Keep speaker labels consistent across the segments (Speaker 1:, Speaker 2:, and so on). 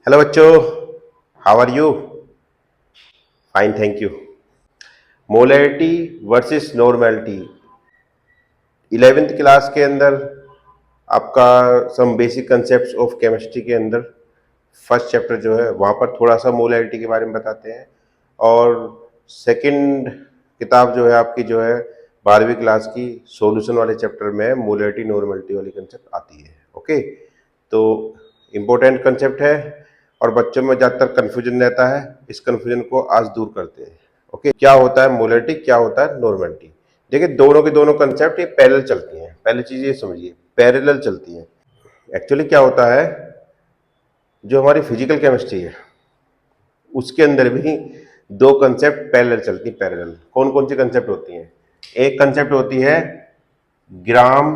Speaker 1: Hello बच्चों, how are you? Fine, thank you. Molarity versus normality 11th class के अंदर आपका some basic concepts of chemistry के अंदर फर्स्ट चैप्टर जो है वहाँ पर थोड़ा सा मोलैरिटी के बारे में बताते हैं। और सेकंड किताब जो है आपकी जो है 12वीं क्लास की सॉल्यूशन वाले चैप्टर में मोलैरिटी नॉर्मेलिटी वाली कंसेप्ट आती है। ओके, तो इम्पोर्टेंट कंसेप्ट है और बच्चों में ज़्यादातर कन्फ्यूजन रहता है। इस कन्फ्यूजन को आज दूर करते हैं। ओके, क्या होता है मोलैरिटी, क्या होता है नॉर्मेलिटी? देखिए, दोनों की दोनों कंसेप्ट ये पैरेलल चलती हैं। पहली चीज ये समझिए, पैरेलल चलती हैं। एक्चुअली क्या होता है, जो हमारी फिजिकल केमिस्ट्री है उसके अंदर भी दो कंसेप्ट पैरेलल चलती हैं। पैरेलल कौन कौन सी कंसेप्ट होती हैं? एक कंसेप्ट होती है ग्राम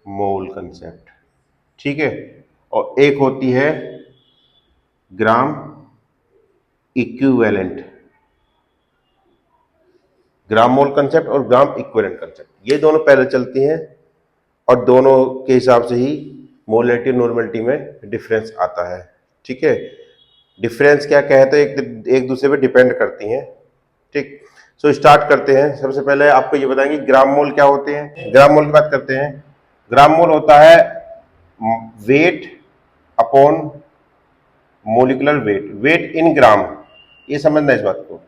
Speaker 1: मोल कंसेप्ट, ठीक है, और एक होती है ग्राम इक्विवेलेंट। ग्राम मोल कंसेप्ट और ग्राम इक्विवेलेंट कंसेप्ट, ये दोनों पैरेलल चलती हैं और दोनों के हिसाब से ही मोलैरिटी नॉर्मेलिटी में डिफरेंस आता है। ठीक है, डिफरेंस क्या कहते हैं, एक दूसरे पे डिपेंड करती हैं। ठीक, सो स्टार्ट करते हैं। सबसे पहले आपको ये बताएंगे ग्राम मोल क्या होते हैं। ग्राम मोल की बात करते हैं। ग्राम मोल होता है weight upon molecular weight, weight in gram. ये समझना है इस बात को।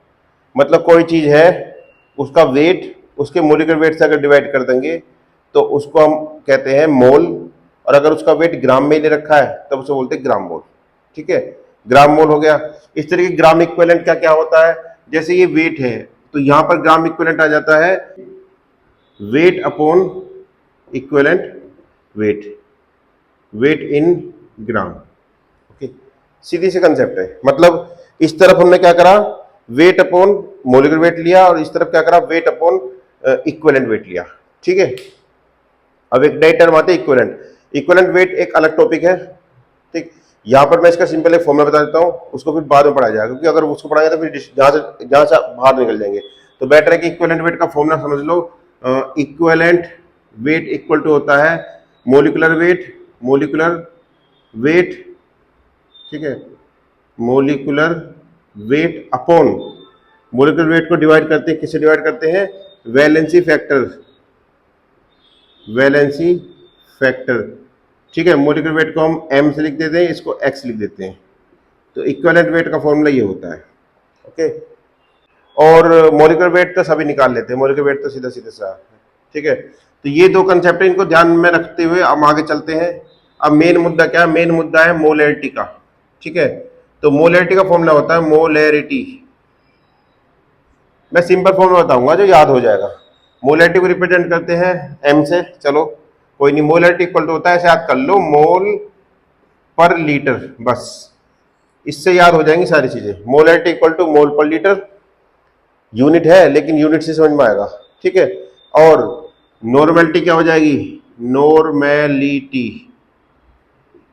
Speaker 1: मतलब कोई चीज है, उसका वेट उसके मोलिकुलर वेट से अगर डिवाइड कर देंगे तो उसको हम कहते हैं मोल, और अगर उसका वेट ग्राम में ले रखा है तब उसे बोलते हैं ग्राम मोल। ठीक है, ग्राम मोल हो गया। इस तरह की ग्राम इक्विवेलेंट क्या क्या होता है, जैसे ये वेट है तो यहां पर ग्राम इक्विवेलेंट आ जाता है weight upon equivalent weight, weight in gram. Okay, सीधी सी कंसेप्ट है। मतलब इस तरफ हमने क्या करा, वेट अपॉन मोलिकुलर वेट लिया, और इस तरफ क्या करा, वेट अपॉन इक्विवेलेंट वेट लिया। ठीक है, अब एक नई टर्म आती है इक्विवेलेंट। इक्विवेलेंट वेट एक अलग टॉपिक है। ठीक, यहां पर मैं इसका सिंपल एक फॉर्मूला बता देता हूं, उसको फिर बाद में पढ़ाया जाएगा, क्योंकि अगर उसको पढ़ाएंगे तो फिर जहां से बाहर निकल जाएंगे। तो बेटर है कि इक्विवेलेंट वेट का फॉर्मूला समझ लो। इक्विवेलेंट वेट इक्वल टू होता है मोलिकुलर वेट, मोलिकुलर वेट, ठीक है, molecular weight upon, molecular wait को डिवाइड करते हैं, किससे डिवाइड करते हैं, वैलेंसी फैक्टर, वैलेंसी फैक्टर। ठीक है, मोलिकुलर वेट को हम m से लिख देते हैं, इसको x लिख देते हैं। तो इक्विवेलेंट वेट का फॉर्मूला ये होता है। ओके, और मोलिकुलर वेट तो सभी निकाल लेते हैं, मोलिकुलर वेट तो सीधा सीधा सा। ठीक है, तो ये दो कंसेप्ट है, इनको ध्यान में रखते हुए हम आगे चलते हैं। अब मेन मुद्दा क्या है, मेन मुद्दा है मोलैरिटी का। ठीक है, तो मोलैरिटी का फॉर्मूला होता है मोलैरिटी। मैं सिंपल फॉर्मूला बताऊंगा जो याद हो जाएगा। मोलैरिटी को रिप्रेजेंट करते हैं m से, चलो कोई नहीं, मोलैरिटी इक्वल टू होता है, ऐसे याद कर लो, मोल पर लीटर, बस इससे याद हो जाएंगी सारी चीजें। मोलैरिटी इक्वल टू मोल पर लीटर, यूनिट है लेकिन यूनिट से समझ में आएगा। ठीक है, और नॉर्मेलिटी क्या हो जाएगी, नॉर्मेलिटी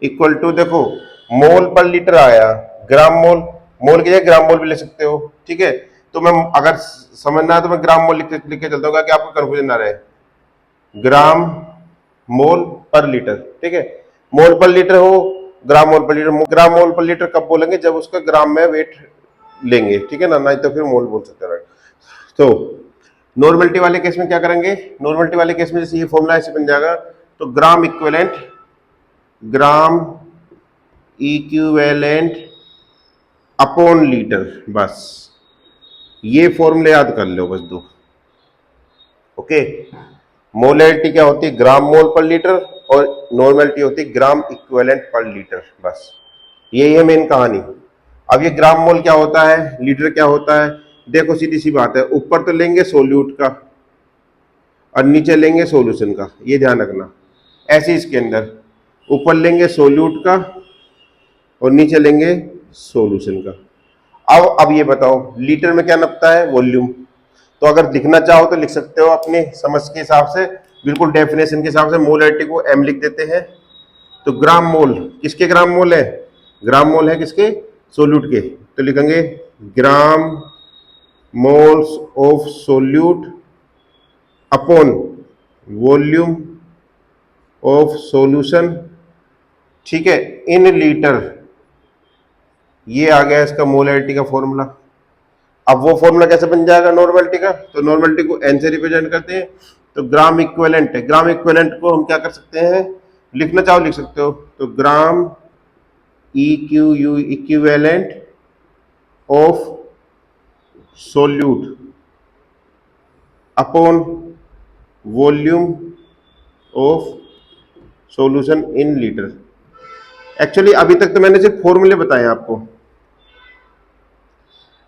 Speaker 1: इक्वल टू, देखो मोल पर लीटर आया, ग्राम मोल, मोल की जगह ग्राम मोल भी ले सकते हो। ठीक है, तो मैं अगर समझना है तो मैं ग्राम मोल लिख के चलता हूँ कि आपको कंफ्यूजन ना रहे। ग्राम मोल पर लीटर, ठीक है, मोल पर लीटर हो, ग्राम मोल पर लीटर। ग्राम मोल पर लीटर कब बोलेंगे, जब उसका ग्राम में वेट लेंगे। ठीक है ना, नहीं तो फिर मोल बोल सकते हैं। तो नॉर्मलिटी वाले केस में क्या करेंगे, नॉर्मलिटी वाले केस में जैसे ये फॉर्मूला ऐसे बन जाएगा, तो gram equivalent, gram equivalent upon litre, बस ये फॉर्मूले याद कर लो, बस दो। ओके, मोलैरिटी क्या होती है, ग्राम मोल पर लीटर, और नॉर्मेलिटी होती है ग्राम इक्विवेलेंट पर लीटर, बस यही है मेन कहानी। अब ये ग्राम मोल क्या होता है, लीटर क्या होता है, देखो सीधी सी बात है, ऊपर तो लेंगे सोल्यूट का और नीचे लेंगे सॉल्यूशन का, ये ध्यान रखना। ऐसे इसके अंदर ऊपर लेंगे सोल्यूट का और नीचे लेंगे सॉल्यूशन का। अब ये बताओ लीटर में क्या नपता है, वॉल्यूम। तो अगर लिखना चाहो तो लिख सकते हो अपने समझ के हिसाब से, बिल्कुल डेफिनेशन के हिसाब से। मोलैरिटी को m लिख देते हैं, तो ग्राम मोल किसके ग्राम मोल है, ग्राम मोल है किसके, सोल्यूट के, तो लिखेंगे gram moles of solute upon volume of solution, ठीक है, इन लीटर, ये आ गया इसका मोलैरिटी का फॉर्मूला। अब वो फॉर्मूला कैसे बन जाएगा नॉर्मलिटी का, तो नॉर्मलिटी को एन से रिप्रेजेंट करते हैं, तो ग्राम इक्विवेलेंट है, ग्राम इक्विवेलेंट को हम क्या कर सकते हैं, लिखना चाहो लिख सकते हो, तो ग्राम EQU equivalent of solute upon volume of solution in litre. Actually अभी तक तो मैंने सिर्फ फॉर्मूले बताए आपको,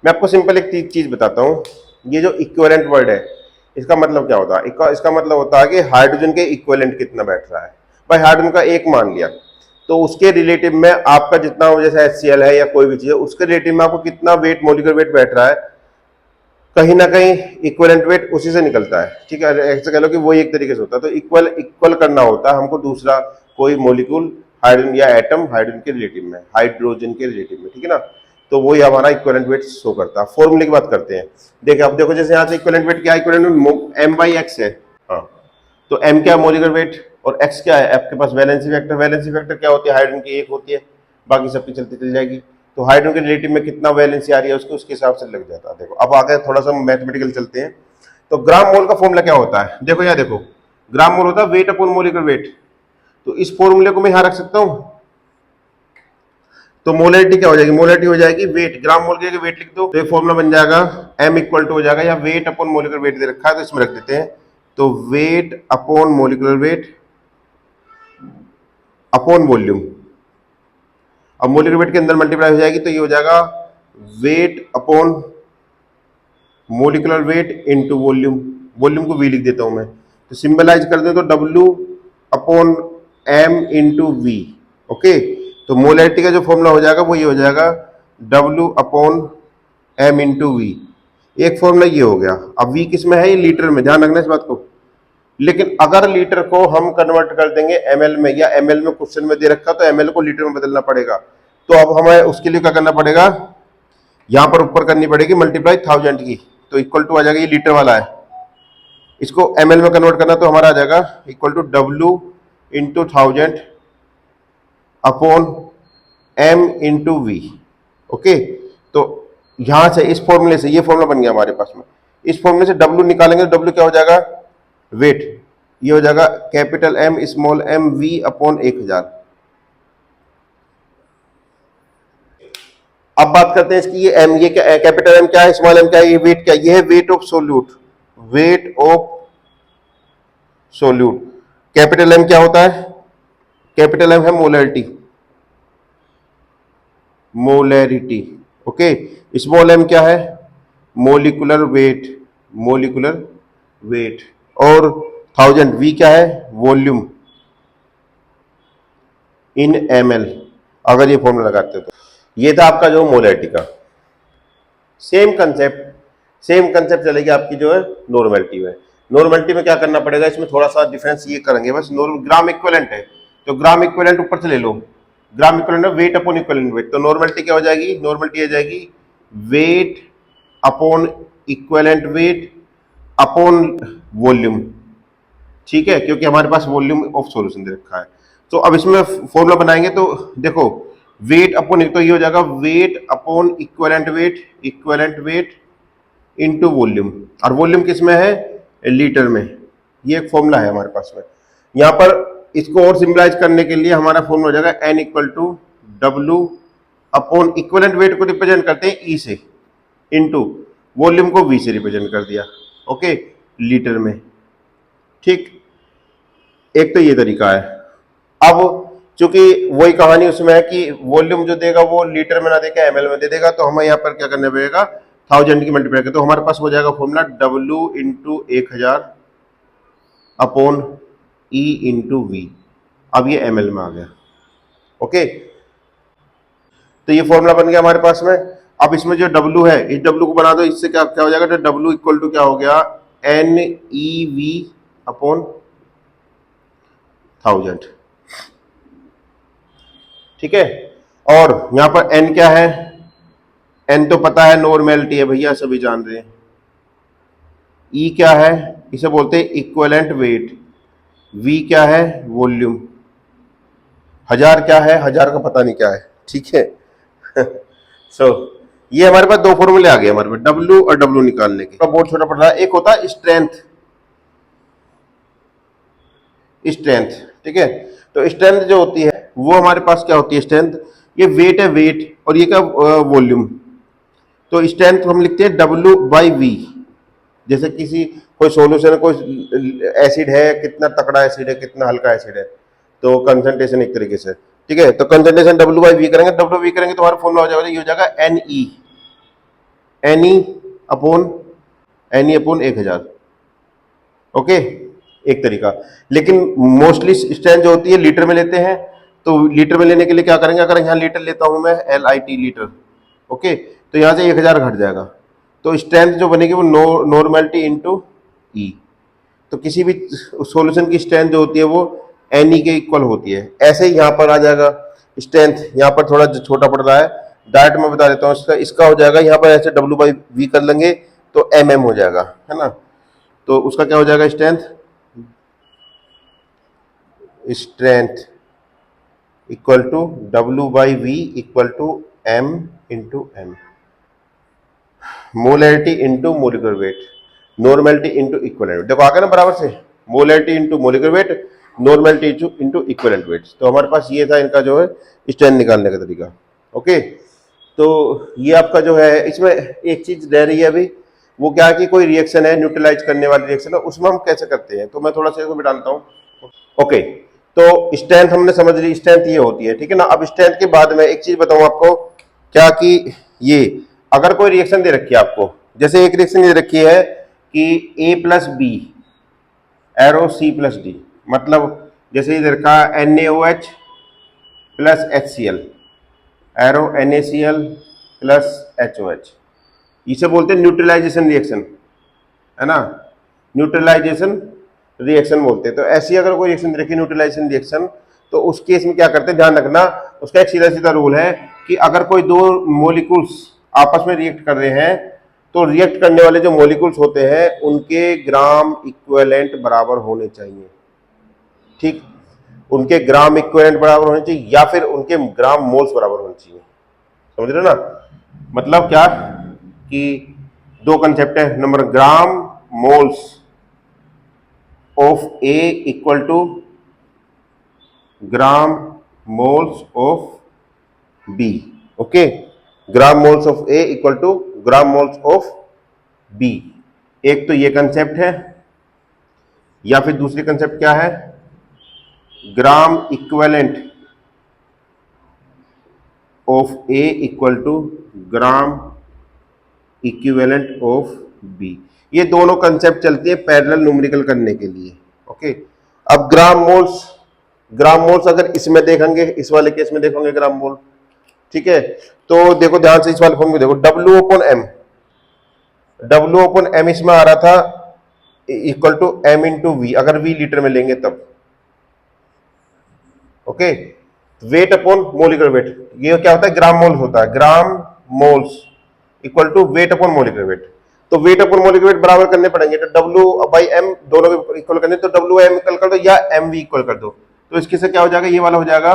Speaker 1: मैं आपको सिंपल एक चीज बताता हूं। ये जो इक्विवेलेंट वर्ड है इसका मतलब क्या होता है, इसका मतलब होता है कि हाइड्रोजन के इक्विवेलेंट कितना बैठ रहा है। भाई हाइड्रोजन का एक मान लिया, तो उसके रिलेटिव में आपका जितना जैसे HCl है या कोई भी चीज है, उसके रिलेटिव में आपको कितना वेट, मोलिकुलर वेट बैठ रहा है, कहीं ना कहीं इक्विवेलेंट वेट उसी से निकलता है। ठीक है, ऐसे कह लो कि वो एक तरीके से होता है। तो इक्वल इक्वल करना होता है हमको दूसरा कोई मोलिक्यूल हाइड्रोजन या एटम हाइड्रोजन के रिलेटिव में, हाइड्रोजन के रिलेटिव में, ठीक है ना। तो वही हमारा इक्विवेलेंट वेट शो करता है। फॉर्मूले की बात करते हैं, देखिए अब देखो जैसे यहाँ से इक्विवेलेंट वेट क्या है, इक्विवेलेंट M/X है। हाँ, तो M क्या है, मोलिकुलर वेट, और X क्या है, आपके पास वैलेंसी फैक्टर। वैलेंसी फैक्टर क्या होती है, हाइड्रोजन की एक होती है, बाकी सबकी चलती चल जाएगी। तो हाइड्रोजन के रिलेटिव में कितना वैलेंसी आ रही है उसके हिसाब से लग जाता है। देखो अब आगे थोड़ा सा मैथमेटिकल चलते हैं। तो ग्राम मोल का फॉर्मूला क्या होता है, देखो यहाँ देखो, ग्राम मोल होता है वेट अपॉन मोलिकुलर वेट। तो इस फॉर्मूले को मैं यहाँ रख सकता हूँ, तो मोलैरिटी क्या हो जाएगी, मोलैरिटी हो जाएगी वेट, ग्राम मोल के वेट लिख दो, तो ये फॉर्मूला बन जाएगा M इक्वल टू हो जाएगा, या वेट अपॉन मोलिकुलर वेट दे रखा है तो इसमें रख देते हैं, तो weight upon molecular weight upon volume. अब मोलिकुलर वेट के अंदर मल्टीप्लाई हो जाएगी, तो ये हो जाएगा wait upon molecular weight into volume. Volume को V लिख देता हूं मैं, तो सिंबलाइज कर दे तो W upon M into V। Okay, तो मोलैरिटी का जो फॉर्मूला हो जाएगा वो ये हो जाएगा W upon M into V। एक फॉर्मूला ये हो गया। अब V किस में है, ये लीटर में, ध्यान रखना इस बात को। लेकिन अगर लीटर को हम कन्वर्ट कर देंगे ml में, या ml में क्वेश्चन में दे रखा तो ml को लीटर में बदलना पड़ेगा। तो अब हमें उसके लिए क्या करना पड़ेगा, यहां पर ऊपर करनी पड़ेगी मल्टीप्लाई 1000 की, तो इक्वल टू आ जाएगा, ये लीटर वाला है, इसको ml में कन्वर्ट करना तो हमारा आ जाएगा equal to W into 1000 upon M into V। Okay, तो यहां से इस फॉर्मूले से ये फॉर्मूला बन गया हमारे पास में, इस फॉर्मूले से W निकालेंगे तो W क्या हो जाएगा, वेट, ये हो जाएगा capital M small m V upon 1000। अब बात करते हैं इसकी, ये M, ये क्या, कैपिटल M क्या है, स्मॉल m क्या है, ये वेट क्या है, ये है weight of solute, weight of solute. Capital M क्या होता है, कैपिटल M है molarity, molarity. Okay, small m क्या है, मोलिकुलर वेट, मोलिकुलर वेट, और 1000 V क्या है, वॉल्यूम इन ml। अगर ये फॉर्मूला लगाते हो तो ये था आपका जो मोलैरिटी का। सेम कंसेप्ट चलेगी आपकी जो है नॉर्मलिटी में। नॉर्मलिटी में क्या करना पड़ेगा, इसमें थोड़ा सा डिफरेंस ये करेंगे बस। ग्राम इक्विवेलेंट है, तो ग्राम इक्विवेलेंट ऊपर से ले लो, gram equivalent weight upon equivalent weight, तो नॉर्मलिटी क्या हो जाएगी, नॉर्मलिटी आ जाएगी weight upon equivalent weight upon volume. ठीक है, क्योंकि हमारे पास वॉल्यूम ऑफ सॉल्यूशन दे रखा है। तो अब इसमें फॉर्मूला बनाएंगे, तो देखो वेट अपॉन, तो ये हो जाएगा wait upon equivalent wait, equivalent weight into volume, और वॉल्यूम किस में है, लीटर में। ये एक फॉर्मूला है हमारे पास में। यहां पर इसको और सिंबलाइज करने के लिए हमारा फॉर्मूला हो जाएगा N equal to W upon equivalent weight को रिप्रेजेंट करते हैं E से, इनटू वॉल्यूम को V से रिप्रेजेंट कर दिया, ओके, लीटर में। ठीक, एक तो ये तरीका है। अब चूंकि वही कहानी उसमें है कि वॉल्यूम जो देगा वो लीटर में ना देगा ml में दे देगा, तो हमें यहाँ पर क्या करना पड़ेगा, 1000 की मल्टीप्लाई कर, तो हमारे पास हो जाएगा formula W into 1000 upon E into V। अब ये ml में आ गया, ओके, तो ये फॉर्मूला बन गया हमारे पास में। अब इसमें जो W है, इस W को बना दो, इससे क्या क्या हो जाएगा, तो W इक्वल टू क्या हो गया, NeV अपॉन 1000। ठीक है, और यहां पर N क्या है, N तो पता है नॉर्मलिटी है भैया, सभी जान रहे हैं। E क्या है, इसे बोलते हैं इक्विवेलेंट वेट। V क्या है, वॉल्यूम। 1000 क्या है, 1000 का पता नहीं क्या है, ठीक है। सो ये हमारे पास दो फॉर्मूले आ गए हमारे पास, डब्ल्यू और डब्ल्यू निकालने के। बहुत छोटा पड़ रहा है। एक होता है स्ट्रेंथ, स्ट्रेंथ, ठीक है। तो स्ट्रेंथ जो होती है वो हमारे पास क्या होती है, स्ट्रेंथ ये वेट है, वेट, और ये क्या वॉल्यूम। तो स्ट्रेंथ हम लिखते हैं डब्ल्यू बाई वी। जैसे किसी कोई सॉल्यूशन है, कोई एसिड है, कितना तकड़ा एसिड है, कितना हल्का एसिड है, तो कंसंट्रेशन एक तरीके से, ठीक है। तो कंसंट्रेशन डब्ल्यू बाई वी करेंगे, डब्ल्यू वी करेंगे तो हमारा फॉर्मूला हो जाएगा, ये हो जाएगा N E, N E upon, N E upon 1000। Okay, एक तरीका। लेकिन मोस्टली स्ट्रेंथ जो होती है लीटर में लेते हैं, तो लीटर में लेने के लिए क्या करेंगे, अगर यहाँ लीटर लेता हूं मैं, LIT लीटर, ओके, तो यहाँ से 1000 घट जाएगा। तो स्ट्रेंथ जो बनेगी वो नॉर्मलिटी इंटू ई। तो किसी भी सॉल्यूशन की स्ट्रेंथ जो होती है वो NE के इक्वल होती है। ऐसे ही यहाँ पर आ जाएगा स्ट्रेंथ, यहाँ पर थोड़ा छोटा पड़ रहा है, डायरेक्ट मैं बता देता हूँ। इसका हो जाएगा यहाँ पर ऐसे W/V कर लेंगे तो MM हो जाएगा, है ना। तो उसका क्या हो जाएगा, strength, strength equal to W/V equal to M into M, molarity into molecular weight, normality into equivalent weight. देखो आ गया ना बराबर से, molarity into molecular weight, normality into equivalent weight. तो हमारे पास ये था इनका जो है स्ट्रेंथ निकालने का तरीका। ओके, तो ये आपका जो है, इसमें एक चीज रह रही है अभी, वो क्या है कि कोई रिएक्शन है, न्यूट्रलाइज करने वाली रिएक्शन है, उसमें हम कैसे करते हैं, तो मैं थोड़ा सा इसको बिठाता हूँ। ओके, तो स्ट्रेंथ हमने समझ ली, स्ट्रेंथ ये होती है, ठीक है ना। अब स्ट्रेंथ के बाद में एक चीज बताऊं आपको, क्या कि ये अगर कोई रिएक्शन दे रखी है आपको, जैसे एक रिएक्शन दे रखी है कि A+B एरो C+D, मतलब जैसे इधर का NaOH plus HCl arrow NaCl plus HOH, इसे बोलते हैं न्यूट्रलाइजेशन रिएक्शन, है ना, न्यूट्रलाइजेशन रिएक्शन बोलते हैं। तो ऐसी अगर कोई रिएक्शन देखिए न्यूट्रलाइजेशन रिएक्शन, तो उस केस में क्या करते हैं, ध्यान रखना, उसका एक सीधा सीधा रूल है कि अगर कोई दो मॉलिक्यूल्स आपस में रिएक्ट कर रहे हैं, तो रिएक्ट करने वाले जो मॉलिक्यूल्स होते हैं उनके ग्राम इक्विवेलेंट बराबर होने चाहिए, ठीक, उनके ग्राम इक्विवेलेंट बराबर होने चाहिए, या फिर उनके ग्राम मोल्स बराबर होने चाहिए। समझ रहे हो ना, मतलब क्या कि दो कंसेप्ट है, number gram moles of A equal to gram moles of B, okay, gram moles of A equal to gram moles of B। एक तो ये कंसेप्ट है, या फिर दूसरी कंसेप्ट क्या है, gram equivalent of A equal to gram equivalent of B। ये दोनों कंसेप्ट चलती है पैरेलल न्यूमेरिकल करने के लिए। ओके, अब ग्राम मोल्स अगर इसमें देखेंगे, इस वाले केस में देखोगे ग्राम मोल, ठीक है, तो देखो ध्यान से इस वाले फॉर्म में देखो, W/M इसमें आ रहा था equal to M into V, अगर V लीटर में लेंगे तब। Okay, weight upon molecular weight, ये क्या होता है, ग्राम मोल्स होता है, gram moles equal to weight upon molecular weight. तो वेट अपॉन मोलिकुलर वेट बराबर करने पड़ेंगे, तो W/M दोनों को इक्वल करने, तो WM इक्वल कर दो या MV इक्वल कर दो। तो इसके से क्या हो जाएगा, ये वाला हो जाएगा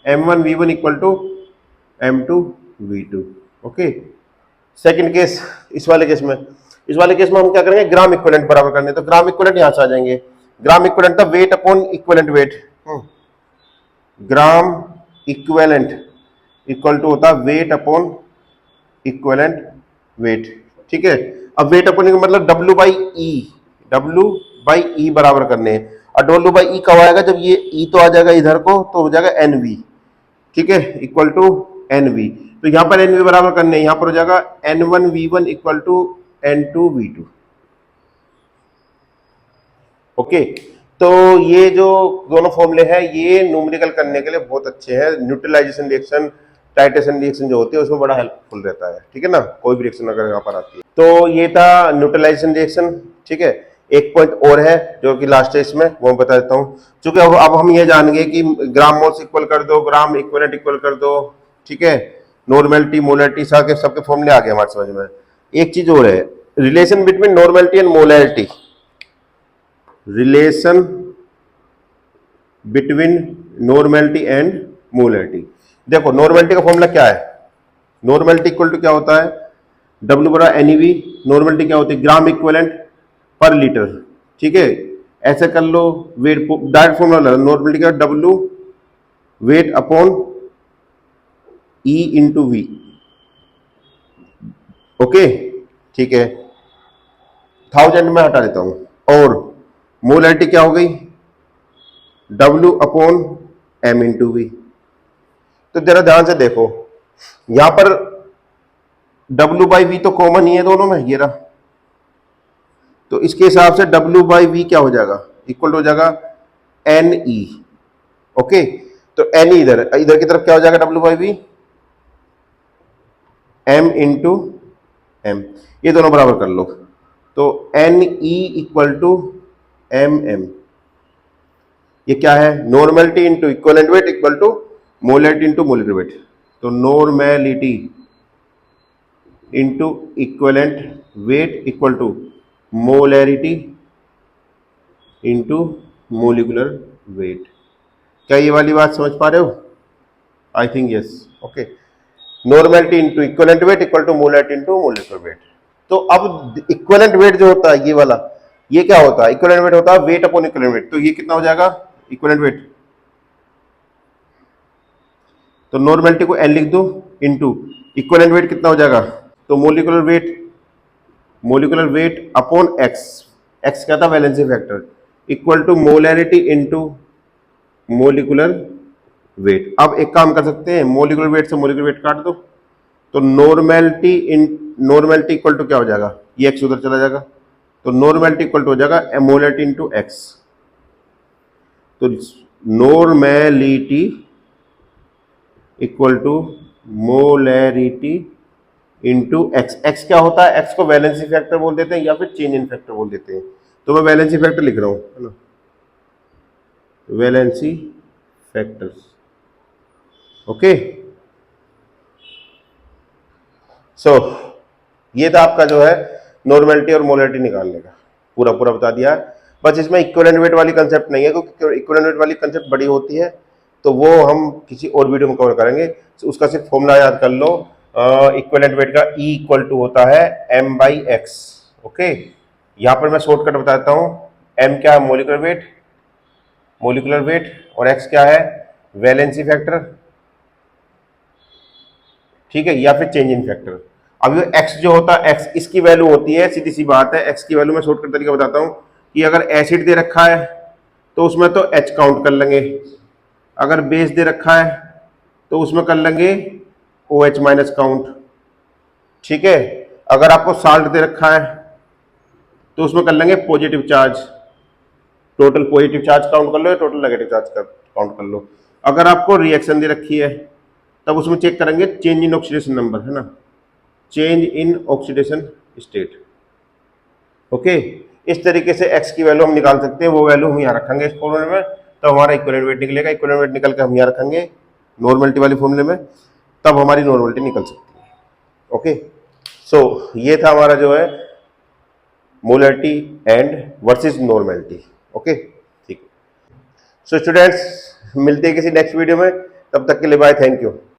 Speaker 1: M1V1 equal to M2V2। Okay, second case, इस वाले केस में हम क्या करेंगे, ग्राम इक्विवेलेंट बराबर करने, तो ग्राम इक्विवेलेंट यहां से आ जाएंगे, ग्राम इक्विवेलेंट था weight upon equivalent weight, gram equivalent equal to होता वेट अपॉन इक्विवेलेंट वेट, ठीक है। अब वेट अपॉन मतलब W/E बराबर करने हैं, और W/E कब आएगा, जब ये E तो आ जाएगा इधर को, तो हो जाएगा NV, ठीक है, इक्वल टू NV। तो यहां पर NV बराबर करने, यहां पर हो जाएगा N1V1 equal to N2V2। Okay, तो ये जो दोनों फॉर्मूले हैं ये न्यूमेरिकल करने के लिए बहुत अच्छे हैं। न्यूट्रलाइजेशन रिएक्शन, टाइट्रेशन रिएक्शन जो होती है उसमें बड़ा हेल्पफुल रहता है, ठीक है ना, कोई भी रिएक्शन अगर यहाँ पर आती है। तो ये था न्यूट्रलाइजेशन रिएक्शन, ठीक है। एक पॉइंट और है जो कि लास्ट है इसमें, वो बता देता हूँ। चूंकि अब हम ये जान गए कि ग्राम मोल्स इक्वल कर दो, ग्राम इक्विवेलेंट इक्वल कर दो, ठीक है, नॉर्मलिटी मोलैरिटी सबके फॉर्मूले आ गए हमारे समझ में। एक चीज और है, relation between normality and molarity, relation between normality and molarity. देखो नॉर्मलिटी का फॉर्मूला क्या है, नॉर्मलिटी इक्वल टू क्या होता है, W बराबर NEV, नॉर्मलिटी क्या होती है, ग्राम इक्विवेलेंट पर लीटर, ठीक है। ऐसे कर लो, वेट डायरेक्ट फॉर्मूला, नॉर्मलिटी का W weight upon E into V, okay, ठीक है। 1000 में हटा देता हूं, और मोलैरिटी क्या हो गई, W upon M into V। तो जरा ध्यान से देखो, यहां पर W बाई V तो कॉमन ही है दोनों में, ये रहा। तो इसके हिसाब से W बाई V क्या हो जाएगा, इक्वल हो जाएगा NE, ओके। तो NE इधर इधर की तरफ क्या हो जाएगा, W by V M into M, ये दोनों बराबर कर लो। तो NE इक्वल टू MM, ये क्या है, normality into equivalent weight equal to molarity into molecular weight. तो normality into equivalent weight equal to molarity into molecular weight. क्या ये वाली बात समझ पा रहे हो, I think yes, okay. Normality into equivalent weight equal to molarity into molecular weight. तो अब इक्वलेंट वेट जो होता है ये वाला, ये क्या होता है, इक्वलेंट वेट होता है वेट अपॉन इक्वलेंट वेट। तो ये कितना हो जाएगा इक्वलेंट वेट, तो नॉर्मलिटी को N लिख दो इंटू इक्वलेंट वेट कितना हो जाएगा, तो molecular weight upon X, X क्या था valency factor, equal to molarity into molecular weight. अब एक काम कर सकते हैं, मोलिकुलर वेट से मोलिकुलर वेट काट दो, तो नॉर्मलिटी इक्वल टू क्या हो जाएगा, ये एक्स उधर चला जाएगा, तो नॉर्मलिटी इक्वल टू हो जाएगा मोलैरिटी इंटू एक्स। तो normality equal to molarity into X. X क्या होता है, एक्स को वैलेंसी फैक्टर बोल देते हैं या फिर चेंज इन फैक्टर बोल देते हैं। तो मैं वैलेंसी फैक्टर लिख रहा हूं, है ना, वैलेंसी फैक्टर्स, ओके। सो ये था आपका जो है नॉर्मलिटी और मोलैरिटी निकालने का, पूरा पूरा बता दिया। बस इसमें इक्विवेलेंट वेट वाली कंसेप्ट नहीं है, क्योंकि इक्विवेलेंट वेट वाली कंसेप्ट बड़ी होती है, तो वो हम किसी और वीडियो में कवर करेंगे। तो उसका सिर्फ फॉर्मूला याद कर लो, इक्विवेलेंट वेट का E इक्वल टू होता है M बाई एक्स, ओके। यहां पर मैं शॉर्टकट बताता हूं, M क्या है, मोलिकुलर वेट, और X क्या है, वैलेंसी फैक्टर, ठीक है, या फिर चेंज इन फैक्टर। अब ये X जो होता है, X इसकी वैल्यू होती है, सीधी सी बात है, X की वैल्यू मैं शॉर्टकट तरीका बताता हूं कि अगर एसिड दे रखा है तो उसमें तो H काउंट कर लेंगे, अगर बेस दे रखा है तो उसमें कर लेंगे OH माइनस काउंट, ठीक है। अगर आपको साल्ट दे रखा है तो उसमें कर लेंगे positive charge, total positive charge count कर लो या टोटल नेगेटिव चार्ज काउंट कर लो। अगर आपको रिएक्शन दे रखी है तब उसमें चेक करेंगे चेंज इन ऑक्सीडेशन नंबर, है ना, change in oxidation state, okay. इस तरीके से एक्स की वैल्यू हम निकाल सकते हैं, वो वैल्यू हम यहाँ रखेंगे इस फॉर्मूले में, तब हमारा इक्विवेलेंट वेट निकलेगा। इक्विवेलेंट वेट निकल के हम यहाँ रखेंगे नॉर्मलिटी वाली फॉर्मूले में, तब हमारी नॉर्मलिटी निकल सकती है, ओके। सो ये था हमारा जो है molarity and versus normality, okay, ठीक। सो स्टूडेंट्स, मिलते हैं किसी नेक्स्ट वीडियो में, तब तक के लिए बाय, थैंक यू।